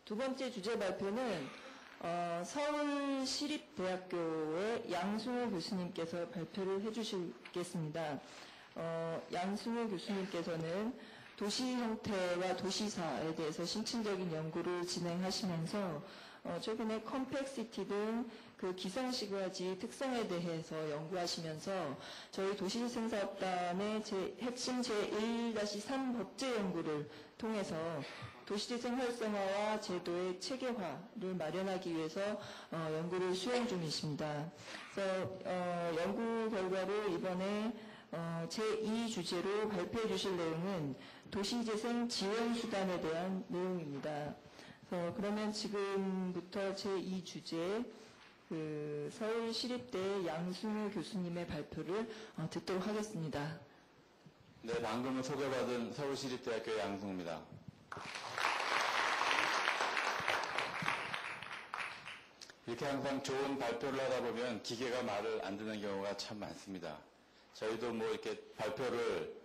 두 번째 주제 발표는 서울시립대학교의 양승호 교수님께서 발표를 해주시겠습니다. 양승호 교수님께서는 도시 형태와 도시사에 대해서 심층적인 연구를 진행하시면서 최근에 컴팩시티 등 그 기상시가지 특성에 대해서 연구하시면서 저희 도시재생사업단의 핵심 제1-3 법제 연구를 통해서 도시재생 활성화와 제도의 체계화를 마련하기 위해서 연구를 수행 중이십니다. 그래서 연구 결과를 이번에 제2 주제로 발표해 주실 내용은 도시재생 지원수단에 대한 내용입니다. 그러면 지금부터 제2 주제 서울시립대 양승호 교수님의 발표를 듣도록 하겠습니다. 네, 방금 소개받은 서울시립대학교의 양승호입니다. 이렇게 항상 좋은 발표를 하다 보면 기계가 말을 안 듣는 경우가 참 많습니다. 저희도 이렇게 발표를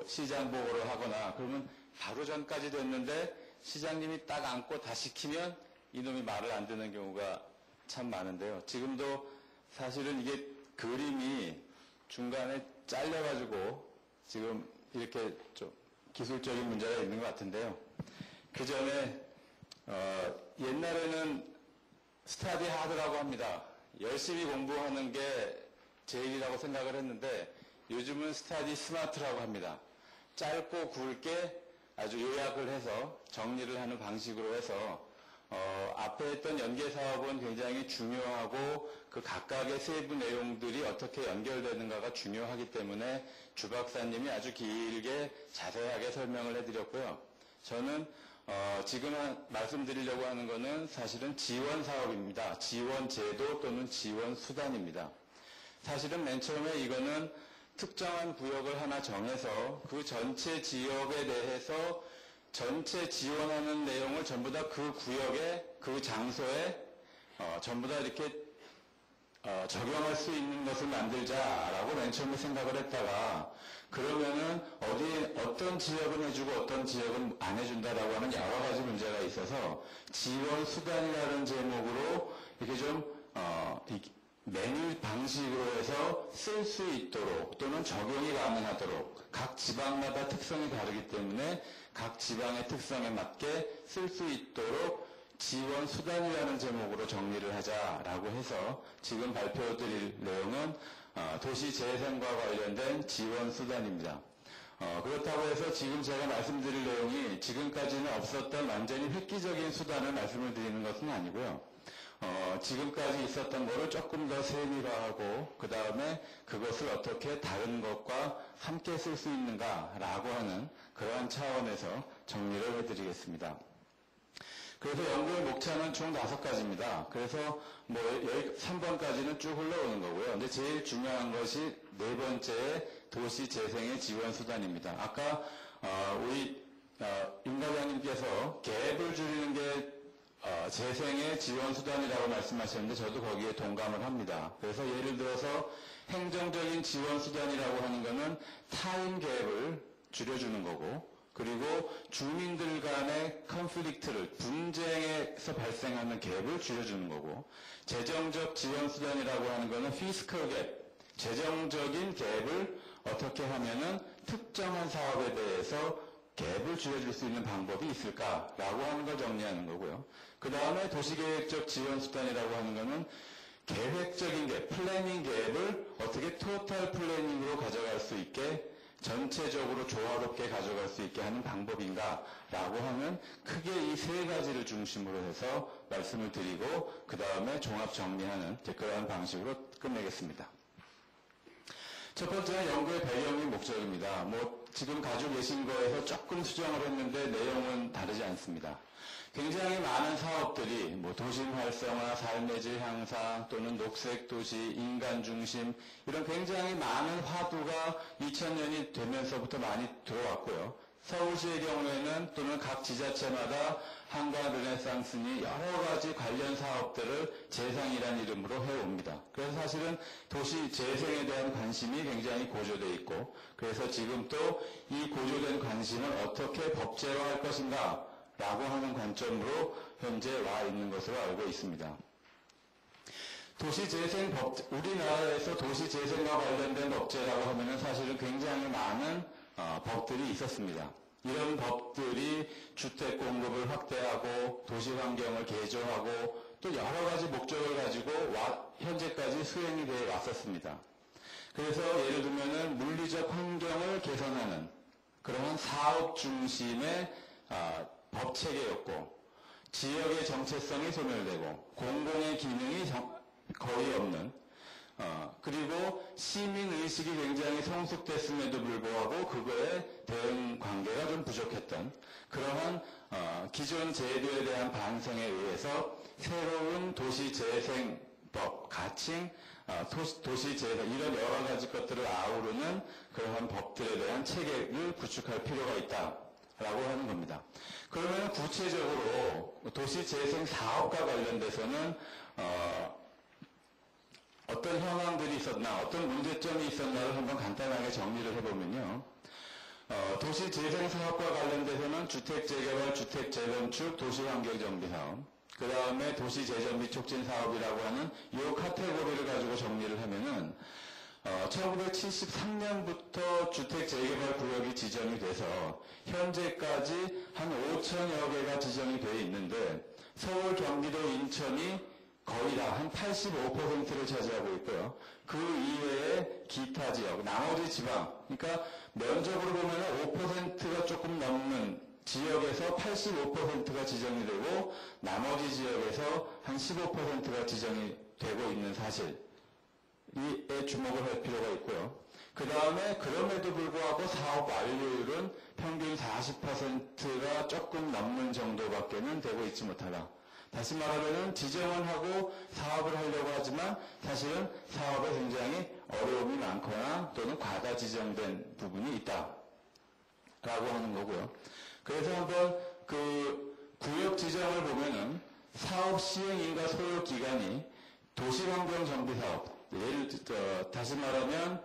시장 보고를 하거나 그러면 바로 전까지 됐는데 시장님이 딱 앉고 다 시키면 이놈이 말을 안 듣는 경우가 참 많은데요. 지금도 사실은 이게 그림이 중간에 잘려가지고 지금 이렇게 좀 기술적인 문제가 있는 것 같은데요. 그 전에 옛날에는 스터디 하드라고 합니다. 열심히 공부하는 게 제일이라고 생각을 했는데 요즘은 스터디 스마트라고 합니다. 짧고 굵게 아주 요약을 해서 정리를 하는 방식으로 해서 앞에 했던 연계 사업은 굉장히 중요하고 그 각각의 세부 내용들이 어떻게 연결되는가가 중요하기 때문에 주 박사님이 아주 길게 자세하게 설명을 해드렸고요. 저는 지금 말씀드리려고 하는 것은 사실은 지원 사업입니다. 지원 제도 또는 지원 수단입니다. 사실은 맨 처음에 이거는 특정한 구역을 하나 정해서 그 전체 지역에 대해서 전체 지원하는 내용을 전부 다 그 구역에 그 장소에 전부 다 이렇게 적용할 수 있는 것을 만들자라고 맨 처음에 생각을 했다가 그러면은 어떤 지역은 해주고 어떤 지역은 안 해준다라고 하는 여러 가지 문제가 있어서 지원 수단이라는 제목으로 이렇게 좀 메뉴 방식으로 해서 쓸 수 있도록 또는 적용이 가능하도록 각 지방마다 특성이 다르기 때문에 각 지방의 특성에 맞게 쓸 수 있도록 지원 수단이라는 제목으로 정리를 하자라고 해서 지금 발표드릴 내용은 도시 재생과 관련된 지원 수단입니다. 그렇다고 해서 지금 제가 말씀드릴 내용이 지금까지는 없었던 완전히 획기적인 수단을 말씀을 드리는 것은 아니고요. 지금까지 있었던 거를 조금 더 세밀화하고 그 다음에 그것을 어떻게 다른 것과 함께 쓸 수 있는가라고 하는 그러한 차원에서 정리를 해드리겠습니다. 그래서 연구의 목차는 총 5가지입니다. 그래서 3번까지는 쭉 흘러오는 거고요. 근데 제일 중요한 것이 4번째 도시 재생의 지원 수단입니다. 아까 우리 윤 과장님께서 갭을 줄이는 게 재생의 지원 수단이라고 말씀하셨는데 저도 거기에 동감을 합니다. 그래서 예를 들어서 행정적인 지원 수단이라고 하는 것은 타임 갭을 줄여주는 거고 그리고 주민들 간의 컨플릭트를 분쟁에서 발생하는 갭을 줄여주는 거고 재정적 지원 수단이라고 하는 것은 피스컬 갭, 재정적인 갭을 어떻게 하면은 특정한 사업에 대해서 갭을 줄여줄 수 있는 방법이 있을까라고 하는 걸 정리하는 거고요. 그 다음에 도시계획적 지원 수단이라고 하는 것은 계획적인 갭, 플래닝 갭을 어떻게 토탈 플래닝으로 가져갈 수 있게 전체적으로 조화롭게 가져갈 수 있게 하는 방법인가라고 하는 크게 이 3가지를 중심으로 해서 말씀을 드리고 그 다음에 종합 정리하는 그러한 방식으로 끝내겠습니다. 첫 번째는 연구의 배경이 목적입니다. 지금 가지고 계신 거에서 조금 수정을 했는데 내용은 다르지 않습니다. 굉장히 많은 사업들이 도심 활성화, 삶의 질 향상 또는 녹색 도시, 인간 중심 이런 굉장히 많은 화두가 2000년이 되면서부터 많이 들어왔고요. 서울시의 경우에는 또는 각 지자체마다 한강 르네상스니 여러 가지 관련 사업들을 재생이라는 이름으로 해옵니다. 그래서 사실은 도시 재생에 대한 관심이 굉장히 고조되어 있고 그래서 지금 또 이 고조된 관심을 어떻게 법제화할 것인가 라고 하는 관점으로 현재 와 있는 것으로 알고 있습니다. 도시재생법, 우리나라에서 도시재생과 관련된 법제라고 하면은 사실은 굉장히 많은 법들이 있었습니다. 이런 법들이 주택 공급을 확대하고 도시 환경을 개조하고 또 여러 가지 목적을 가지고 현재까지 수행이 되어 왔었습니다. 그래서 예를 들면은 물리적 환경을 개선하는 그러한 사업 중심의 법 체계였고, 지역의 정체성이 소멸되고 공공의 기능이 거의 없는, 그리고 시민의식이 굉장히 성숙됐음에도 불구하고 그거에 대응 관계가 좀 부족했던 그러한 기존 제도에 대한 반성에 의해서 새로운 도시재생법, 가칭, 도시재생, 이런 여러 가지 것들을 아우르는 그러한 법들에 대한 체계를 구축할 필요가 있다라고 하는 겁니다. 그러면 구체적으로 도시재생 사업과 관련돼서는 어떤 현황들이 있었나, 어떤 문제점이 있었나를 한번 간단하게 정리를 해보면요. 도시재생 사업과 관련돼서는 주택재개발, 주택재건축, 도시환경정비사업, 그 다음에 도시재정비 촉진 사업이라고 하는 이 카테고리를 가지고 정리를 하면은 1973년부터 주택재개발 구역이 지정이 돼서 현재까지 한 5천여 개가 지정이 되어 있는데 서울, 경기도, 인천이 거의 다 한 85%를 차지하고 있고요. 그 이외에 기타 지역, 나머지 지방, 그러니까 면적으로 보면 5%가 조금 넘는 지역에서 85%가 지정이 되고 나머지 지역에서 한 15%가 지정이 되고 있는 사실에 주목을 할 필요가 있고요. 그 다음에 그럼에도 불구하고 사업 완료율은 평균 40%가 조금 넘는 정도밖에는 되고 있지 못하다. 다시 말하면 지정은 하고 사업을 하려고 하지만 사실은 사업에 굉장히 어려움이 많거나 또는 과다 지정된 부분이 있다라고 하는 거고요. 그래서 한번 그 구역 지정을 보면은 사업 시행인가 소요 기간이 도시환경정비사업, 다시 말하면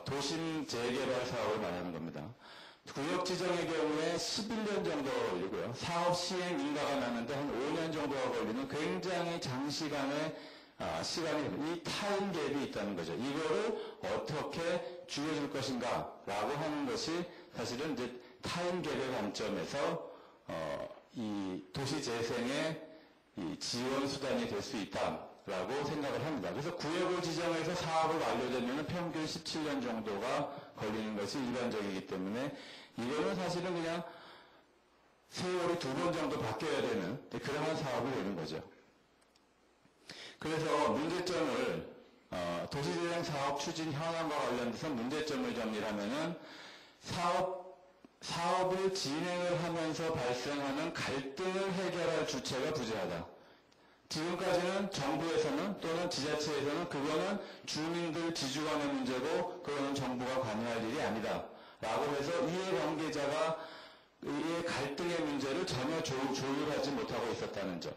도심 재개발 사업을 말하는 겁니다. 구역 지정의 경우에 11년 정도가 걸리고요. 사업 시행 인가가 나는데 한 5년 정도가 걸리는 굉장히 장시간의 시간이, 이 타임 갭이 있다는 거죠. 이거를 어떻게 줄여줄 것인가 라고 하는 것이 사실은 이제 타임 갭의 관점에서 이 도시재생의 이 지원 수단이 될 수 있다라고 생각을 합니다. 그래서 구역을 지정해서 사업을 완료되면 평균 17년 정도가 걸리는 것이 일반적이기 때문에 이거는 사실은 그냥 세월이 2번 정도 바뀌어야 되는 그러한 사업이 되는 거죠. 그래서 문제점을 도시재생 사업 추진 현황과 관련돼서 문제점을 정리하면은 사업을 진행을 하면서 발생하는 갈등을 해결할 주체가 부재하다. 지금까지는 정부에서는 또는 지자체에서는 그거는 주민들 지주 간의 문제고 그거는 정부가 관여할 일이 아니다 라고 해서 이해관계자가 이 갈등의 문제를 전혀 조율하지 못하고 있었다는 점,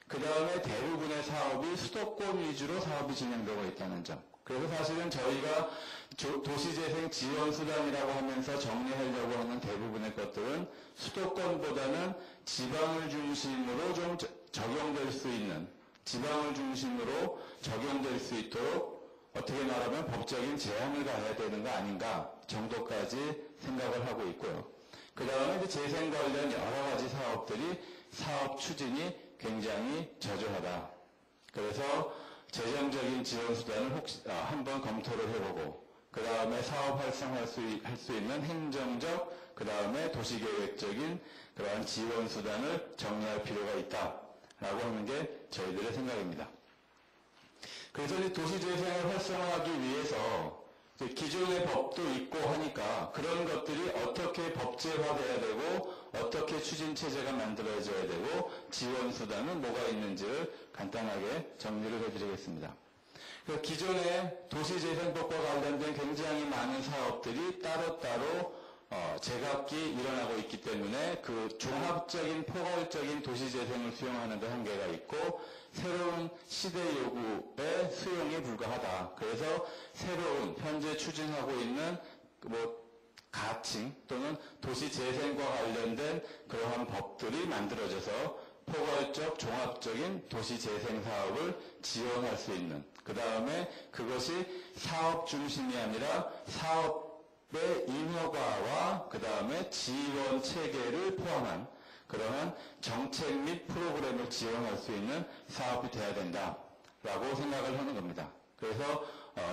그 다음에 대부분의 사업이 수도권 위주로 사업이 진행되고 있다는 점. 그래서 사실은 저희가 도시재생 지원수단이라고 하면서 정리하려고 하는 대부분의 것들은 수도권보다는 지방을 중심으로 좀 적용될 수 있는, 지방을 중심으로 적용될 수 있도록 어떻게 말하면 법적인 제한을 가해야 되는 거 아닌가 정도까지 생각을 하고 있고요. 그 다음에 이제 재생 관련 여러 가지 사업들이 사업 추진이 굉장히 저조하다. 그래서 재정적인 지원 수단을 한번 검토를 해보고, 그 다음에 사업 활성화할 수 있는 행정적, 그 다음에 도시계획적인 그러한 지원 수단을 정리할 필요가 있다라고 하는 게 저희들의 생각입니다. 그래서 이 도시재생을 활성화하기 위해서 기존의 법도 있고 하니까 그런 것들이 어떻게 법제화돼야 되고 어떻게 추진체제가 만들어져야 되고 지원 수단은 뭐가 있는지를 간단하게 정리를 해드리겠습니다. 기존의 도시재생법과 관련된 굉장히 많은 사업들이 따로따로 제각기 일어나고 있기 때문에 그 종합적인 포괄적인 도시재생을 수용하는 데 한계가 있고 새로운 시대 요구에 수용이 불가하다. 그래서 새로운 현재 추진하고 있는 가칭 또는 도시재생과 관련된 그러한 법들이 만들어져서 포괄적 종합적인 도시재생 사업을 지원할 수 있는, 그 다음에 그것이 사업 중심이 아니라 사업의 인허가와 그 다음에 지원 체계를 포함한 그러한 정책 및 프로그램을 지원할 수 있는 사업이 돼야 된다라고 생각을 하는 겁니다. 그래서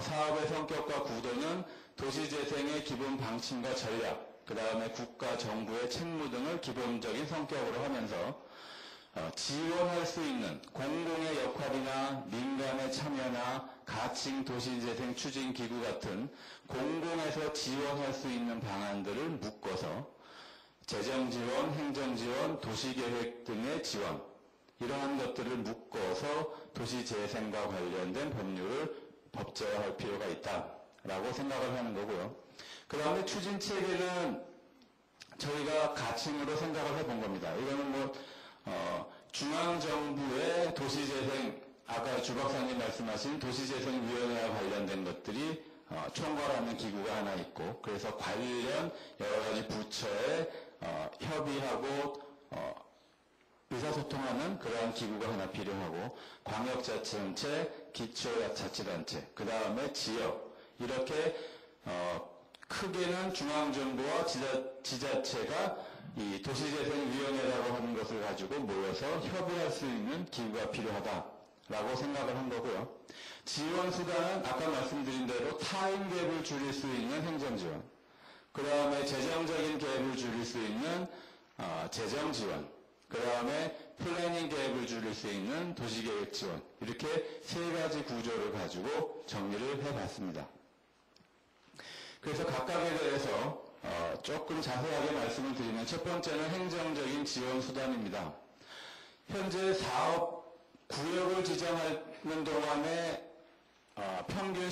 사업의 성격과 구도는 도시재생의 기본 방침과 전략, 그 다음에 국가, 정부의 책무 등을 기본적인 성격으로 하면서 지원할 수 있는 공공의 역할이나 민간의 참여나 가칭 도시재생 추진기구 같은 공공에서 지원할 수 있는 방안들을 묶어서 재정지원, 행정지원, 도시계획 등의 지원, 이러한 것들을 묶어서 도시재생과 관련된 법률을 법제화할 필요가 있다라고 생각을 하는 거고요. 그 다음에 추진체계는 저희가 가칭으로 생각을 해본 겁니다. 이거는 중앙정부의 도시재생, 아까 주 박사님 말씀하신 도시재생위원회와 관련된 것들이 총괄하는 기구가 하나 있고, 그래서 관련 여러 가지 부처에 협의하고 의사소통하는 그러한 기구가 하나 필요하고, 광역자치단체, 기초자치단체, 그 다음에 지역, 이렇게 크게는 중앙정부와 지자체가 이 도시재생위원회라고 하는 것을 가지고 모여서 협의할 수 있는 기구가 필요하다라고 생각을 한 거고요. 지원수단은 아까 말씀드린 대로 타임 갭을 줄일 수 있는 행정지원, 그 다음에 재정적인 갭을 줄일 수 있는 재정지원, 그 다음에 플래닝 갭을 줄일 수 있는 도시계획 지원, 이렇게 세 가지 구조를 가지고 정리를 해봤습니다. 그래서 각각에 대해서 조금 자세하게 말씀을 드리면, 첫 번째는 행정적인 지원 수단입니다. 현재 사업 구역을 지정하는 동안에 평균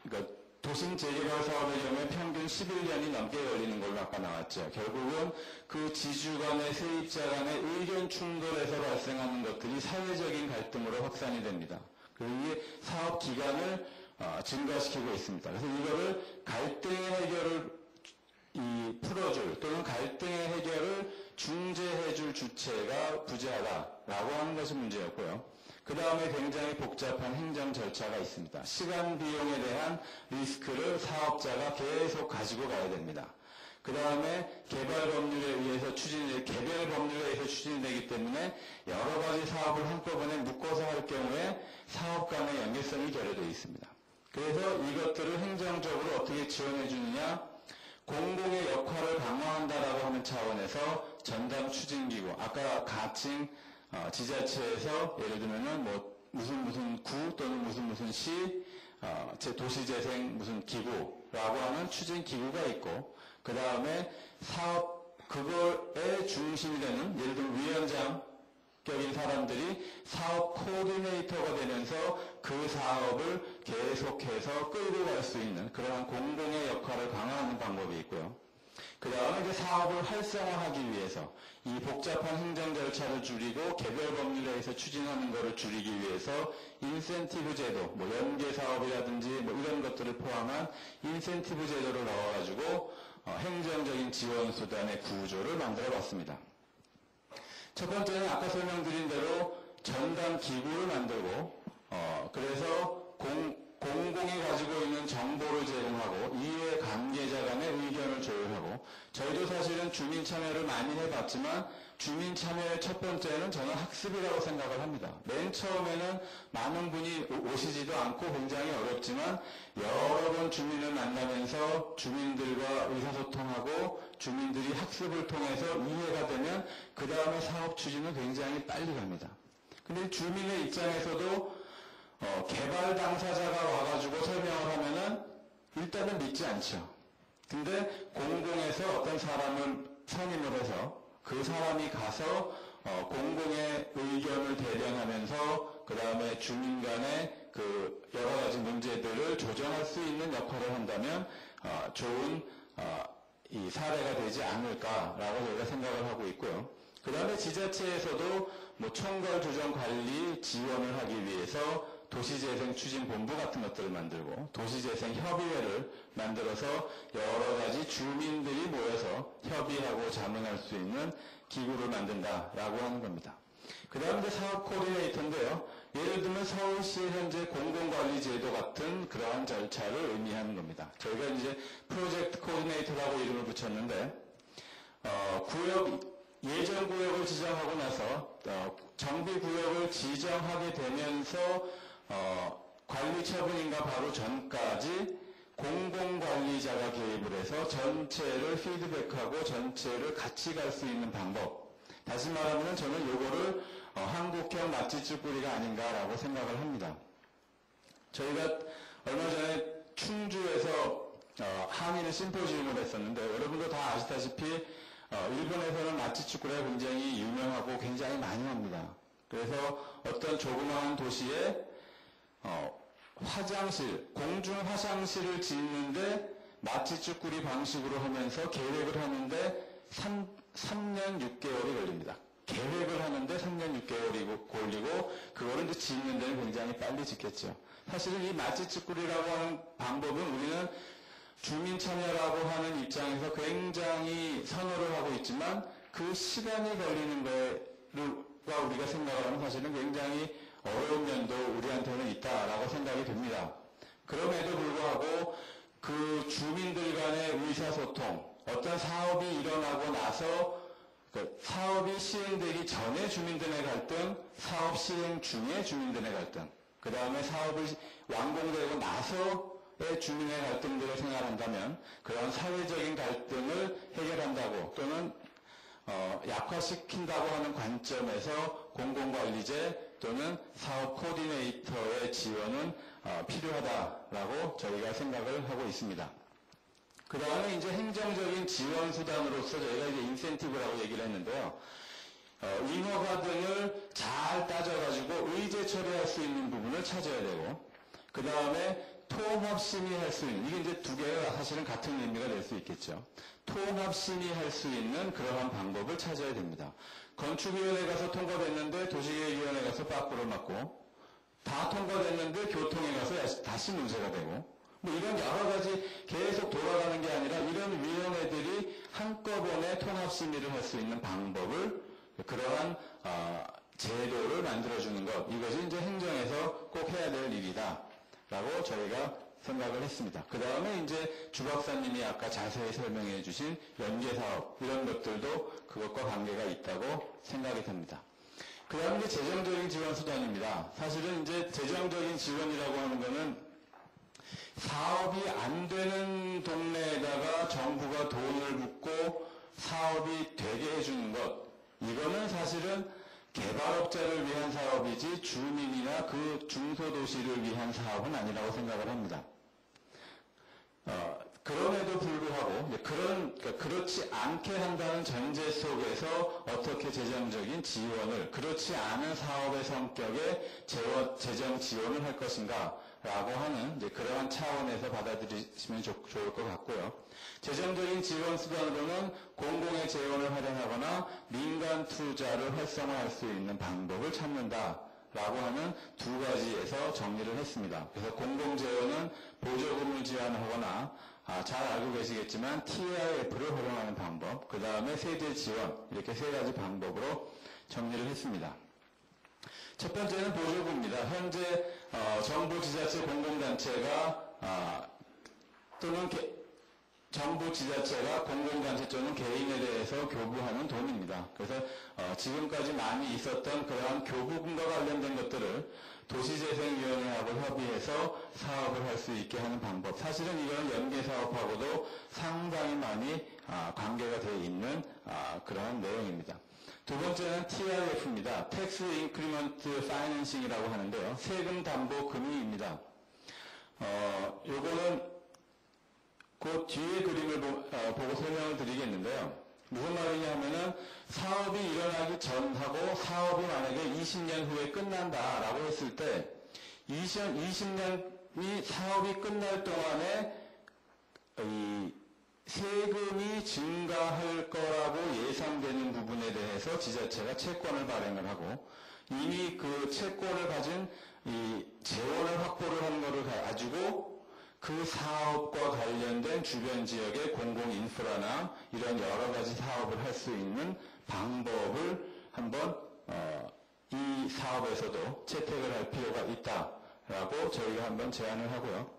그러니까 도심 재개발 사업의 경우에 평균 11년이 넘게 걸리는 걸로 아까 나왔죠. 결국은 그 지주 간의 세입자 간의 의견 충돌에서 발생하는 것들이 사회적인 갈등으로 확산이 됩니다. 그리고 이게 사업 기간을 증가시키고 있습니다. 그래서 이거를 갈등의 해결을 풀어줄 또는 갈등의 해결을 중재해줄 주체가 부재하다라고 하는 것이 문제였고요. 그 다음에 굉장히 복잡한 행정 절차가 있습니다. 시간 비용에 대한 리스크를 사업자가 계속 가지고 가야 됩니다. 그 다음에 개발 법률에 의해서 개별 법률에 의해서 추진되기 때문에 여러 가지 사업을 한꺼번에 묶어서 할 경우에 사업 간의 연계성이 결여되어 있습니다. 그래서 이것들을 행정적으로 어떻게 지원해 주느냐, 공공의 역할을 강화한다라고 하는 차원에서 전담 추진기구, 아까 가칭 지자체에서 예를 들면은 무슨 구 또는 무슨 시, 도시재생 무슨 기구라고 하는 추진기구가 있고, 그 다음에 그거의 중심이 되는, 예를 들면 위원장격인 사람들이 사업 코디네이터가 되면서 그 사업을 계속해서 끌고 갈 수 있는 그러한 공공의 역할을 강화하는 방법이 있고요. 그 다음에 이제 사업을 활성화하기 위해서 이 복잡한 행정 절차를 줄이고 개별 법률에 의해서 추진하는 것을 줄이기 위해서 인센티브 제도, 연계 사업이라든지 이런 것들을 포함한 인센티브 제도를 넣어가지고 행정적인 지원 수단의 구조를 만들어 봤습니다. 첫 번째는 아까 설명드린 대로 전담 기구를 만들고, 그래서 공공이 가지고 있는 정보를 제공하고 이외 관계자 간의 의견을 조율하고, 저희도 사실은 주민 참여를 많이 해봤지만 주민 참여의 첫 번째는 저는 학습이라고 생각을 합니다. 맨 처음에는 많은 분이 오시지도 않고 굉장히 어렵지만 여러 번 주민을 만나면서 주민들과 의사소통하고 주민들이 학습을 통해서 이해가 되면 그 다음에 사업 추진은 굉장히 빨리 갑니다. 근데 주민의 입장에서도 개발 당사자가 와가지고 설명을 하면은 일단은 믿지 않죠. 근데 공공에서 어떤 사람을 선임을 해서 그 사람이 가서 공공의 의견을 대변하면서 그 다음에 주민 간의 그 여러 가지 문제들을 조정할 수 있는 역할을 한다면 좋은 이 사례가 되지 않을까라고 저희가 생각을 하고 있고요. 그 다음에 지자체에서도 총괄 조정 관리 지원을 하기 위해서 도시재생추진본부 같은 것들을 만들고 도시재생협의회를 만들어서 여러 가지 주민들이 모여서 협의하고 자문할 수 있는 기구를 만든다라고 하는 겁니다. 그 다음 이제 사업 코디네이터인데요. 예를 들면 서울시의 현재 공공관리제도 같은 그러한 절차를 의미하는 겁니다. 저희가 이제 프로젝트 코디네이터라고 이름을 붙였는데, 예전구역을 지정하고 나서, 정비구역을 지정하게 되면서, 관리 처분인가 바로 전까지 공공관리자가 개입을 해서 전체를 피드백하고 전체를 같이 갈 수 있는 방법. 다시 말하면 저는 요거를 한국형 맛집쭈꾸리가 아닌가라고 생각을 합니다. 저희가 얼마 전에 충주에서 한일 심포지움을 했었는데 여러분도 다 아시다시피 일본에서는 맛집쭈꾸리가 굉장히 유명하고 굉장히 많이 합니다. 그래서 어떤 조그마한 도시에 화장실, 공중 화장실을 짓는데 맛집쭈꾸리 방식으로 하면서 계획을 하는데 3년 6개월이 걸립니다. 계획을 하는데 3년 6개월이 걸리고 그거를 이제 짓는 데는 굉장히 빨리 짓겠죠. 사실은 이 맛집쭈꾸리라고 하는 방법은 우리는 주민 참여라고 하는 입장에서 굉장히 선호를 하고 있지만 그 시간이 걸리는 거가 우리가 생각을 하면 사실은 굉장히 어려운 면도 우리한테는 있다라고 생각이 됩니다. 그럼에도 불구하고 그 주민들 간의 의사소통, 어떤 사업이 일어나고 나서 사업이 시행되기 전에 주민들의 갈등, 사업 시행 중에 주민들의 갈등, 그 다음에 사업이 완공되고 나서의 주민의 갈등들을 생각한다면 그런 사회적인 갈등을 해결한다고 또는 약화시킨다고 하는 관점에서 공공관리제 또는 사업 코디네이터의 지원은 필요하다라고 저희가 생각을 하고 있습니다. 그 다음에 이제 행정적인 지원 수단으로서 저희가 이제 인센티브라고 얘기를 했는데요. 인허가 등을 잘 따져가지고 의제 처리할 수 있는 부분을 찾아야 되고, 그 다음에 통합 심의할 수 있는, 이게 이제 두 개가 사실은 같은 의미가 될 수 있겠죠. 통합 심의할 수 있는 그러한 방법을 찾아야 됩니다. 건축위원회 가서 통과됐는데 도시계획위원회 가서 빠꾸를 맞고, 다 통과됐는데 교통에 가서 다시 문제가 되고, 뭐 이런 여러 가지 계속 돌아가는 게 아니라 이런 위원회들이 한꺼번에 통합 심의를 할 수 있는 방법을 그러한 제도를 만들어주는 것, 이것이 이제 행정에서 꼭 해야 될 일이다라고 저희가 생각을 했습니다. 그 다음에 이제 주 박사님이 아까 자세히 설명해 주신 연계사업 이런 것들도 그것과 관계가 있다고 생각이 됩니다. 그 다음에 이제 재정적인 지원 수단입니다. 사실은 이제 재정적인 지원이라고 하는 거는 사업이 안 되는 동네에다가 정부가 돈을 붓고 사업이 되게 해주는 것, 이거는 사실은 개발업자를 위한 사업이지 주민이나 그 중소도시를 위한 사업은 아니라고 생각을 합니다. 그럼에도 불구하고 그렇지 않게 한다는 전제 속에서 어떻게 재정적인 지원을, 그렇지 않은 사업의 성격의 재정 지원을 할 것인가 라고 하는 이제 그러한 차원에서 받아들이시면 좋을 것 같고요. 재정적인 지원 수단으로는 공공의 재원을 활용하거나 민간 투자를 활성화할 수 있는 방법을 찾는다라고 하는 두 가지에서 정리를 했습니다. 그래서 공공재원은 보조금을 지원하거나 잘 알고 계시겠지만 TIF를 활용하는 방법, 그 다음에 세대 지원, 이렇게 세 가지 방법으로 정리를 했습니다. 첫 번째는 보조금입니다. 현재 정부, 지자체, 공공단체가 또는 정부, 지자체가 공공단체 또는 개인에 대해서 교부하는 돈입니다. 그래서 지금까지 많이 있었던 그러한 교부금과 관련된 것들을 도시재생위원회하고 협의해서 사업을 할 수 있게 하는 방법. 사실은 이건 연계사업하고도 상당히 많이 관계가 되어 있는 그러한 내용입니다. 두 번째는 TIF입니다. Tax Increment Financing이라고 하는데요. 세금 담보 금융입니다. 요거는 그 뒤에 그림을 보고 설명을 드리겠는데요. 무슨 말이냐 하면은 사업이 일어나기 전하고 사업이 만약에 20년 후에 끝난다라고 했을 때 20년이 사업이 끝날 동안에 이 세금이 증가할 거라고 예상되는 부분에 대해서 통해서 지자체가 채권을 발행을 하고 이미 그 채권을 가진 이 재원을 확보를 하는 것을 가지고 그 사업과 관련된 주변 지역의 공공 인프라나 이런 여러 가지 사업을 할 수 있는 방법을 한번 이 사업에서도 채택을 할 필요가 있다라고 저희가 한번 제안을 하고요.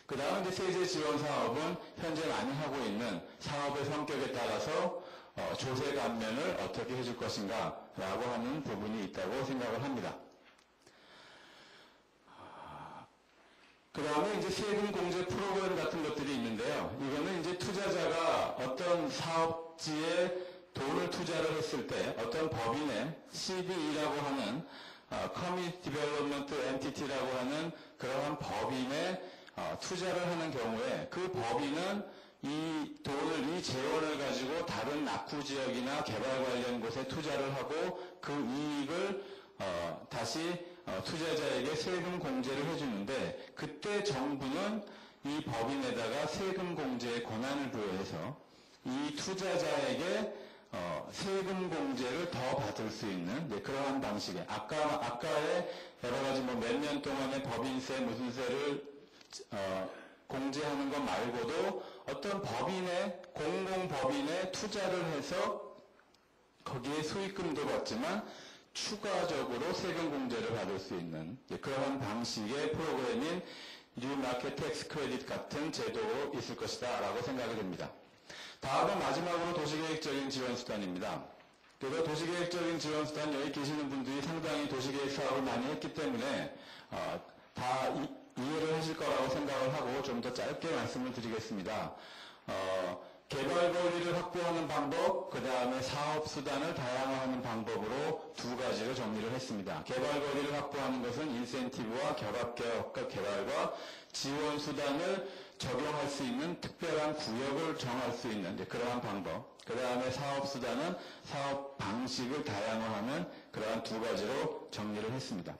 그 다음 이제 세제 지원 사업은 현재 많이 하고 있는 사업의 성격에 따라서 조세 감면을 어떻게 해줄 것인가 라고 하는 부분이 있다고 생각을 합니다. 그 다음에 이제 세금 공제 프로그램 같은 것들이 있는데요. 이거는 이제 투자자가 어떤 사업지에 돈을 투자를 했을 때 어떤 법인의 CDE라고 하는 Community Development Entity라고 하는 그러한 법인에 투자를 하는 경우에 그 법인은 이 돈을, 이 재원을 가지고 다른 낙후 지역이나 개발 관련 곳에 투자를 하고 그 이익을 다시 투자자에게 세금 공제를 해주는데 그때 정부는 이 법인에다가 세금 공제의 권한을 부여해서 이 투자자에게 세금 공제를 더 받을 수 있는 그러한 방식의 아까의 여러 가지 몇 년 동안의 법인세 무슨 세를 공제하는 것 말고도 어떤 법인의 공공법인에 투자를 해서 거기에 수익금도 받지만 추가적으로 세금 공제를 받을 수 있는 그런 방식의 프로그램인 뉴 마켓 텍스 크레딧 같은 제도 있을 것이다 라고 생각이 됩니다. 다음은 마지막으로 도시계획적인 지원수단입니다. 그래서 도시계획적인 지원수단 여기 계시는 분들이 상당히 도시계획 사업을 많이 했기 때문에 다 이해를 하실 거라고 생각을 하고 좀 더 짧게 말씀을 드리겠습니다. 개발 권리를 확보하는 방법, 그 다음에 사업 수단을 다양화하는 방법으로 두 가지를 정리를 했습니다. 개발 권리를 확보하는 것은 인센티브와 개발과 지원 수단을 적용할 수 있는 특별한 구역을 정할 수 있는 그러한 방법. 그 다음에 사업 수단은 사업 방식을 다양화하는 그러한 두 가지로 정리를 했습니다.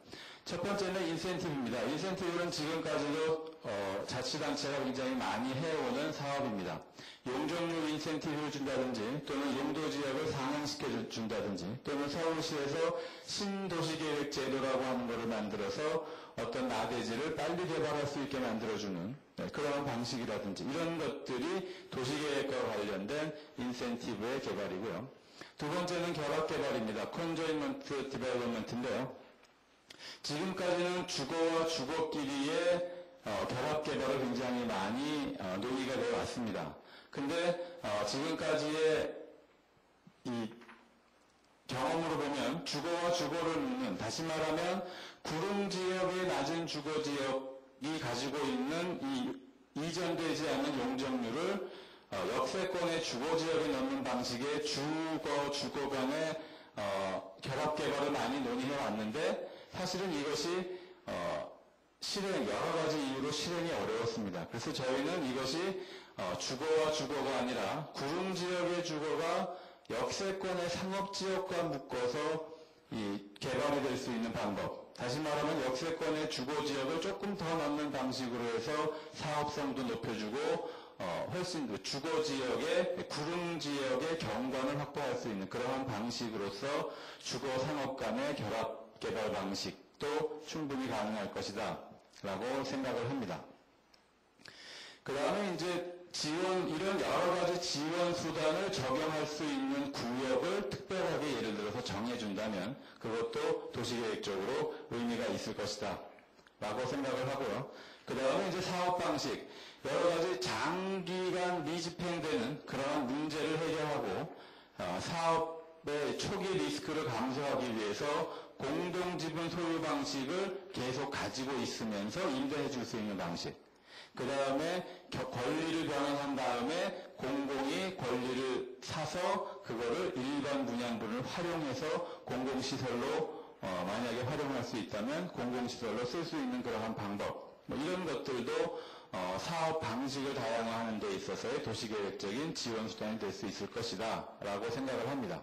첫 번째는 인센티브입니다. 인센티브는 지금까지도 자치단체가 굉장히 많이 해오는 사업입니다. 용적률 인센티브를 준다든지 또는 용도지역을 상향시켜 준다든지 또는 서울시에서 신도시계획 제도라고 하는 것을 만들어서 어떤 나대지를 빨리 개발할 수 있게 만들어주는 그런 방식이라든지 이런 것들이 도시계획과 관련된 인센티브의 개발이고요. 두 번째는 결합개발입니다. 컨조인먼트 디벨롭먼트인데요. 지금까지는 주거와 주거끼리의 결합개발을 굉장히 많이 논의가 되어 왔습니다. 근데 지금까지의 이 경험으로 보면 주거와 주거를 묻는, 다시 말하면 구릉지역의 낮은 주거지역이 가지고 있는 이 이전되지 않은 용적률을 역세권의 주거지역에 넣는 방식의 주거 간의 결합개발을 많이 논의해 왔는데 사실은 이것이 여러 가지 이유로 실행이 어려웠습니다. 그래서 저희는 이것이 주거와 주거가 아니라 구릉지역의 주거가 역세권의 상업지역과 묶어서 이 개발이 될 수 있는 방법, 다시 말하면 역세권의 주거지역을 조금 더 넣는 방식으로 해서 사업성도 높여주고 훨씬 주거지역의 구릉지역의 경관을 확보할 수 있는 그러한 방식으로서 주거-상업 간의 결합개발 방식도 충분히 가능할 것이다 라고 생각을 합니다. 그 다음에 이제 이런 여러 가지 지원 수단을 적용할 수 있는 구역을 특별하게 예를 들어서 정해준다면 그것도 도시계획적으로 의미가 있을 것이다 라고 생각을 하고요. 그 다음에 이제 사업 방식, 여러 가지 장기간 미집행되는 그러한 문제를 해결하고 사업의 초기 리스크를 감소하기 위해서 공동지분 소유 방식을 계속 가지고 있으면서 임대해 줄 수 있는 방식. 그 다음에 권리를 병행한 다음에 공공이 권리를 사서 그거를 일반 분양분을 활용해서 공공시설로 만약에 활용할 수 있다면 공공시설로 쓸 수 있는 그러한 방법. 이런 것들도 사업 방식을 다양화하는 데 있어서의 도시계획적인 지원수단이 될 수 있을 것이다 라고 생각을 합니다.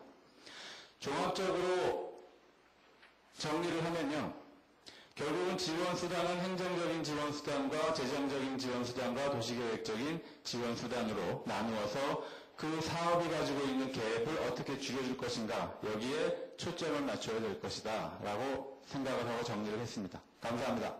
종합적으로 정리를 하면요. 결국은 지원수단은 행정적인 지원수단과 재정적인 지원수단과 도시계획적인 지원수단으로 나누어서 그 사업이 가지고 있는 갭을 어떻게 줄여줄 것인가, 여기에 초점을 맞춰야 될 것이다 라고 생각을 하고 정리를 했습니다. 감사합니다.